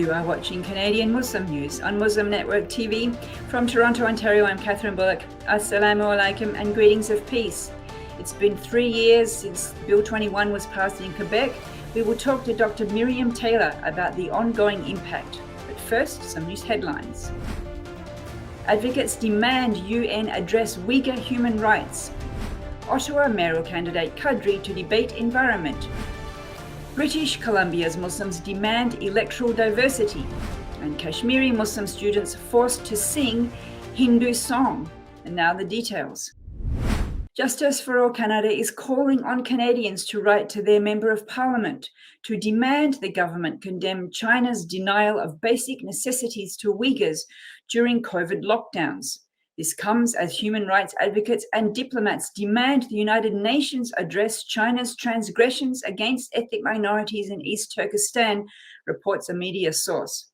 You are watching Canadian Muslim News on Muslim Network TV. From Toronto, Ontario, I'm Catherine Bullock. Assalamu alaikum and greetings of peace. It's been 3 years since Bill 21 was passed in Quebec. We will talk to Dr. MIRIAM Taylor about the ongoing impact. But first, some news headlines. Advocates demand UN address Uyghur human rights. Ottawa mayoral candidate Kadri to debate environment. British Columbia's Muslims demand electoral diversity, and Kashmiri Muslim students forced to sing Hindu song. And now the details. Justice for All Canada is calling on Canadians to write to their Member of Parliament to demand the government condemn China's denial of basic necessities to Uyghurs during COVID lockdowns. This comes as human rights advocates and diplomats demand the United Nations address China's transgressions against ethnic minorities in East Turkestan, reports a media source.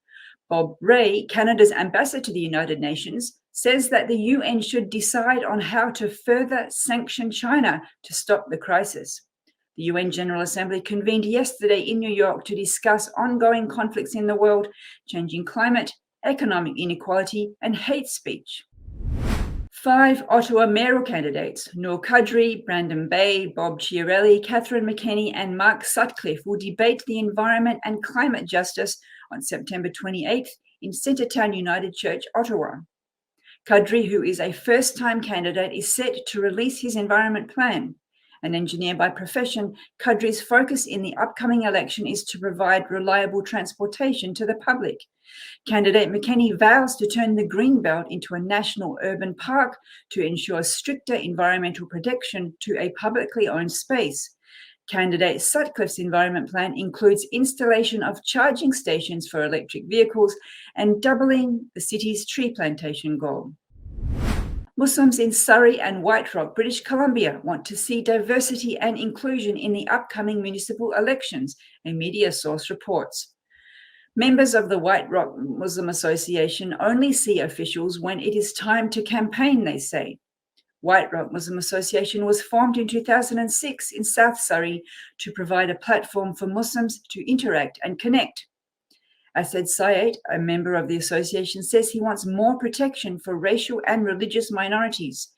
Bob Rae, Canada's ambassador to the United Nations, says that the UN should decide on how to further sanction China to stop the crisis. The UN General Assembly convened yesterday in New York to discuss ongoing conflicts in the world, changing climate, economic inequality, and hate speech. 5 Ottawa mayoral candidates, Noor Kadri, Brandon Bay, Bob Chiarelli, Catherine McKenney, and Mark Sutcliffe will debate the environment and climate justice on September 28th in Centretown United Church, Ottawa. Kadri, who is a first-time candidate, is set to release his environment plan. An engineer by profession, Kadri's focus in the upcoming election is to provide reliable transportation to the public. Candidate McKenney vows to turn the Greenbelt into a national urban park to ensure stricter environmental protection to a publicly owned space. Candidate Sutcliffe's environment plan includes installation of charging stations for electric vehicles and doubling the city's tree plantation goal. Muslims in Surrey and White Rock, British Columbia, want to see diversity and inclusion in the upcoming municipal elections, a media source reports. Members of the White Rock Muslim Association only see officials when it is time to campaign, they say. White Rock Muslim Association was formed in 2006 in South Surrey to provide a platform for Muslims to interact and connect. Asad Syed, a member of the association, says he wants more protection for racial and religious minorities.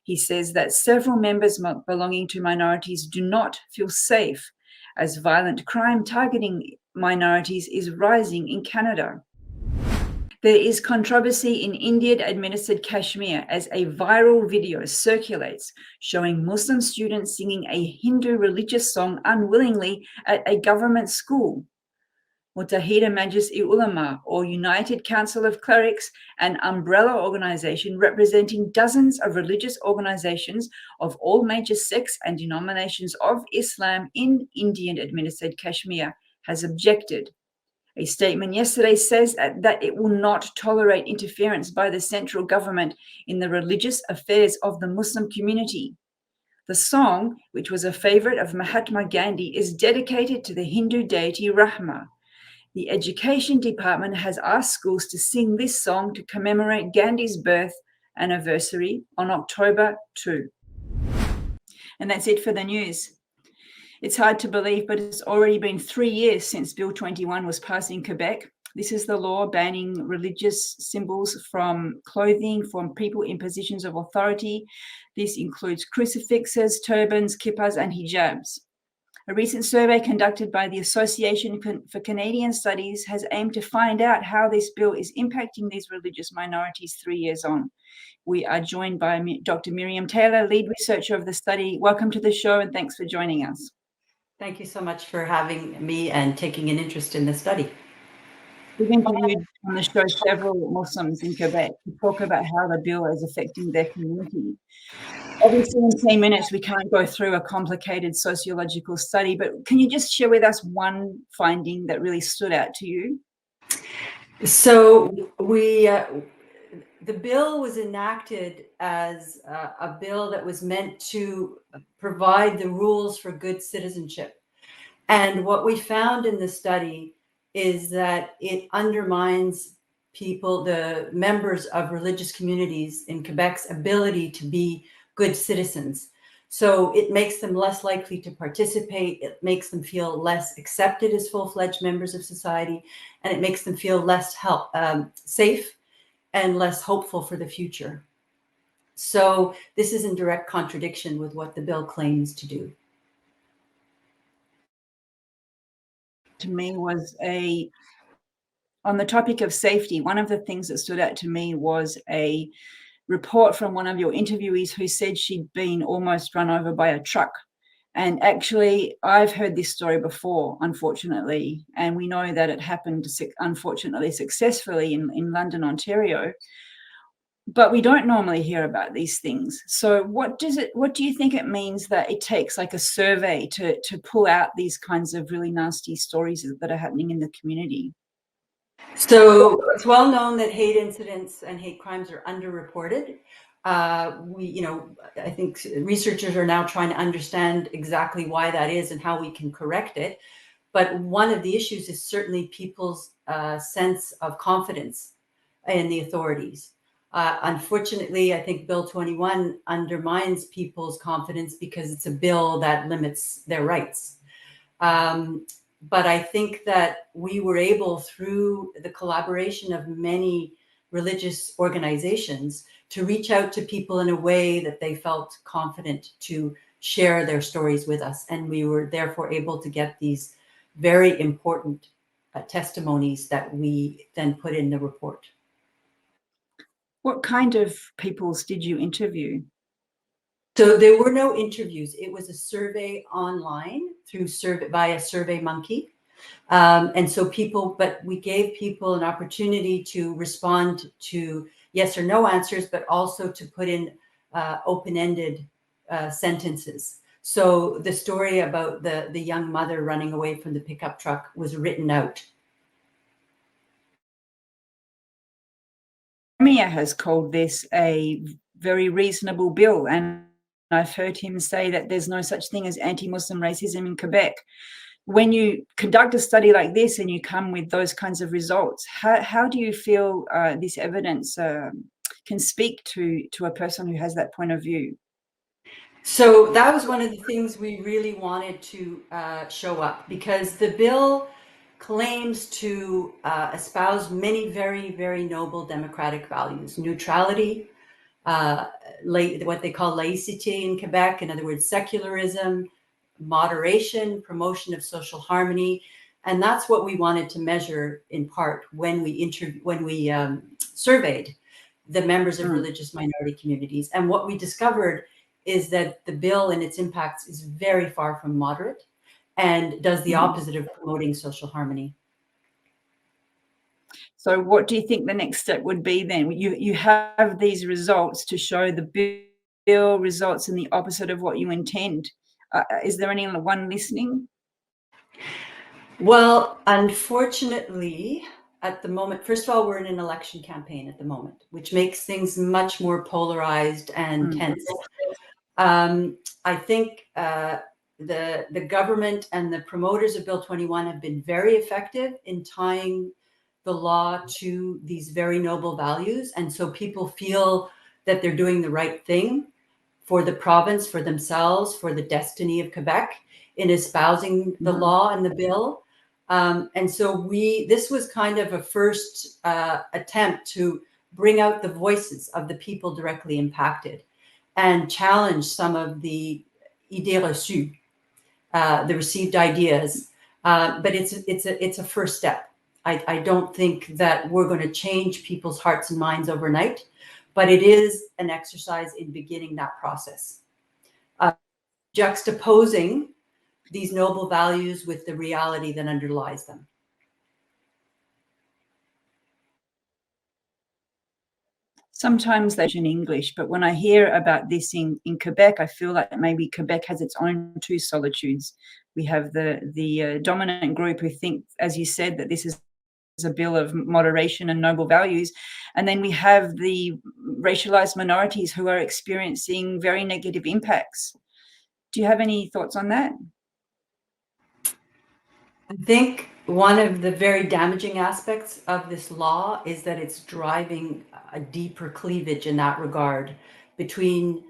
He says that several members belonging to minorities do not feel safe, as violent crime targeting minorities is rising in Canada. There is controversy in Indian-administered Kashmir as a viral video circulates showing Muslim students singing a Hindu religious song unwillingly at a government school. Muttahida Majlis-e-Ulama, or United Council of Clerics, an umbrella organization representing dozens of religious organizations of all major sects and denominations of Islam in Indian-administered Kashmir, has objected. A statement yesterday says that it will not tolerate interference by the central government in the religious affairs of the Muslim community. The song, which was a favorite of Mahatma Gandhi, is dedicated to the Hindu deity Rahma. The Education Department has asked schools to sing this song to commemorate Gandhi's birth anniversary on October 2. And that's it for the news. It's hard to believe, but it's already been 3 years since Bill 21 was passed in Quebec. This is the law banning religious symbols from clothing from people in positions of authority. This includes crucifixes, turbans, kippas, and hijabs. A recent survey conducted by the Association for Canadian Studies has aimed to find out how this bill is impacting these religious minorities 3 years on. We are joined by Dr. MIRIAM Taylor, lead researcher of the study. Welcome to the show and thanks for joining us. Thank you so much for having me and taking an interest in the study. We've interviewed on the show several Muslims in Quebec to talk about how the bill is affecting their community. Obviously, in 10 minutes, we can't go through a complicated sociological study, but can you just share with us one finding that really stood out to you? So the bill was enacted as a bill that was meant to provide the rules for good citizenship. And what we found in the study is that it undermines people, the members of religious communities in Quebec's ability to be good citizens. So it makes them less likely to participate. It makes them feel less accepted as full-fledged members of society, and it makes them feel less safe and less hopeful for the future. So this is in direct contradiction with what the bill claims to do. To me was on the topic of safety, one of the things that stood out to me was a report from one of your interviewees who said she'd been almost run over by a truck. And actually, I've heard this story before, unfortunately, and we know that it happened, unfortunately, successfully in London, Ontario. But we don't normally hear about these things. So what do you think it means that it takes like a survey to pull out these kinds of really nasty stories that are happening in the community? So it's well known that hate incidents and hate crimes are underreported. I think researchers are now trying to understand exactly why that is and how we can correct it. But one of the issues is certainly people's sense of confidence in the authorities. Unfortunately, I think Bill 21 undermines people's confidence because it's a bill that limits their rights. But I think that we were able, through the collaboration of many religious organizations, to reach out to people in a way that they felt confident to share their stories with us. And we were therefore able to get these very important testimonies that we then put in the report. What kind of peoples did you interview? So there were no interviews. It was a survey online via SurveyMonkey. And so but we gave people an opportunity to respond to yes or no answers, but also to put in open-ended sentences. So the story about the young mother running away from the pickup truck was written out. Premier has called this a very reasonable bill, and I've heard him say that there's no such thing as anti-Muslim racism in Quebec. When you conduct a study like this and you come with those kinds of results, how do you feel this evidence can speak to a person who has that point of view? So that was one of the things we really wanted to show up, because the bill claims to espouse many very, very noble democratic values: neutrality, what they call laïcité in Quebec, in other words, secularism, moderation, promotion of social harmony. And that's what we wanted to measure in part when we surveyed the members of religious minority communities. And what we discovered is that the bill and its impacts is very far from moderate and does the opposite of promoting social harmony. So what do you think the next step would be then? You have these results to show the bill results in the opposite of what you intend. Is there anyone listening? Well, unfortunately, at the moment, first of all, we're in an election campaign at the moment, which makes things much more polarized and tense. I think the government and the promoters of Bill 21 have been very effective in tying the law to these very noble values. And so people feel that they're doing the right thing for the province, for themselves, for the destiny of Quebec in espousing the law and the bill. And so this was kind of a first attempt to bring out the voices of the people directly impacted and challenge some of the idées reçues, the received ideas. But it's a first step. I don't think that we're going to change people's hearts and minds overnight, but it is an exercise in beginning that process. Juxtaposing these noble values with the reality that underlies them. Sometimes they in English, but when I hear about this in Quebec, I feel like maybe Quebec has its own two solitudes. We have the dominant group who think, as you said, that this is a bill of moderation and noble values. And then we have the racialized minorities who are experiencing very negative impacts. Do you have any thoughts on that? I think one of the very damaging aspects of this law is that it's driving a deeper cleavage in that regard between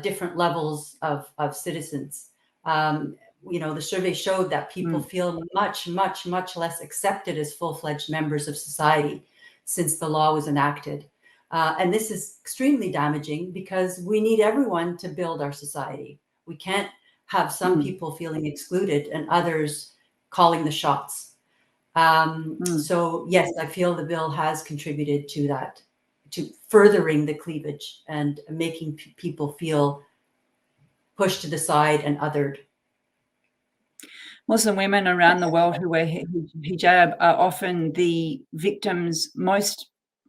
different levels of citizens. The survey showed that people feel much, much, much less accepted as full-fledged members of society since the law was enacted. And this is extremely damaging because we need everyone to build our society. We can't have some people feeling excluded and others calling the shots. So yes, I feel the bill has contributed to that, to furthering the cleavage and making people feel pushed to the side and othered. Muslim women around the world who wear hijab are often the victims, most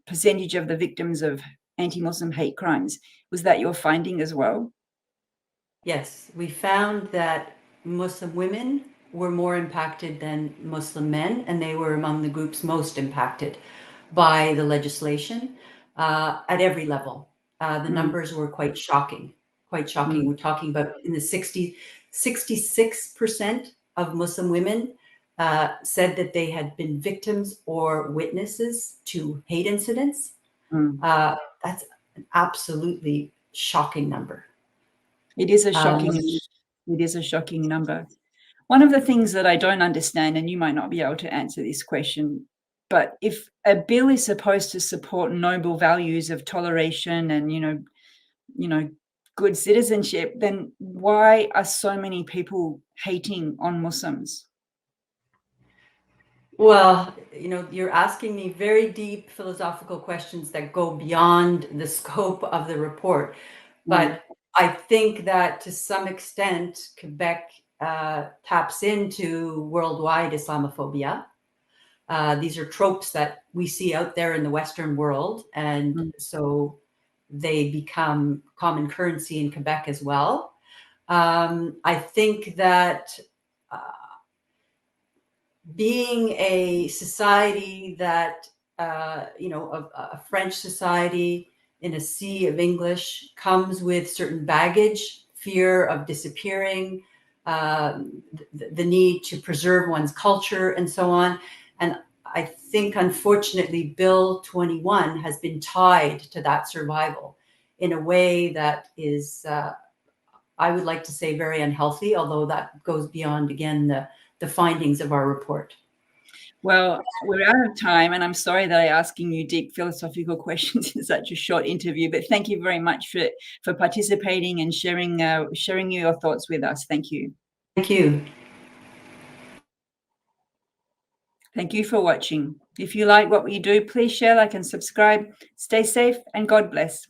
percentage of the victims of anti-Muslim hate crimes. Was that your finding as well? Yes, we found that Muslim women were more impacted than Muslim men, and they were among the groups most impacted by the legislation at every level. The numbers were quite shocking, quite shocking. We're talking about in the 66% of Muslim women said that they had been victims or witnesses to hate incidents. That's an absolutely shocking number. It is a shocking. It is a shocking number. One of the things that I don't understand, and you might not be able to answer this question, but if a bill is supposed to support noble values of toleration and good citizenship, then why are so many people hating on Muslims? Well, you're asking me very deep philosophical questions that go beyond the scope of the report. But I think that to some extent, Quebec taps into worldwide Islamophobia. These are tropes that we see out there in the Western world. And so they become common currency in Quebec as well. I think that being a society that, a French society in a sea of English comes with certain baggage, fear of disappearing, the need to preserve one's culture and so on. And I think, unfortunately, Bill 21 has been tied to that survival in a way that is, I would like to say, very unhealthy, although that goes beyond, again, the findings of our report. Well, we're out of time, and I'm sorry that I'm asking you deep philosophical questions in such a short interview, but thank you very much for participating and sharing your thoughts with us. Thank you. Thank you. Thank you for watching. If you like what we do, please share, like, and subscribe. Stay safe, and God bless.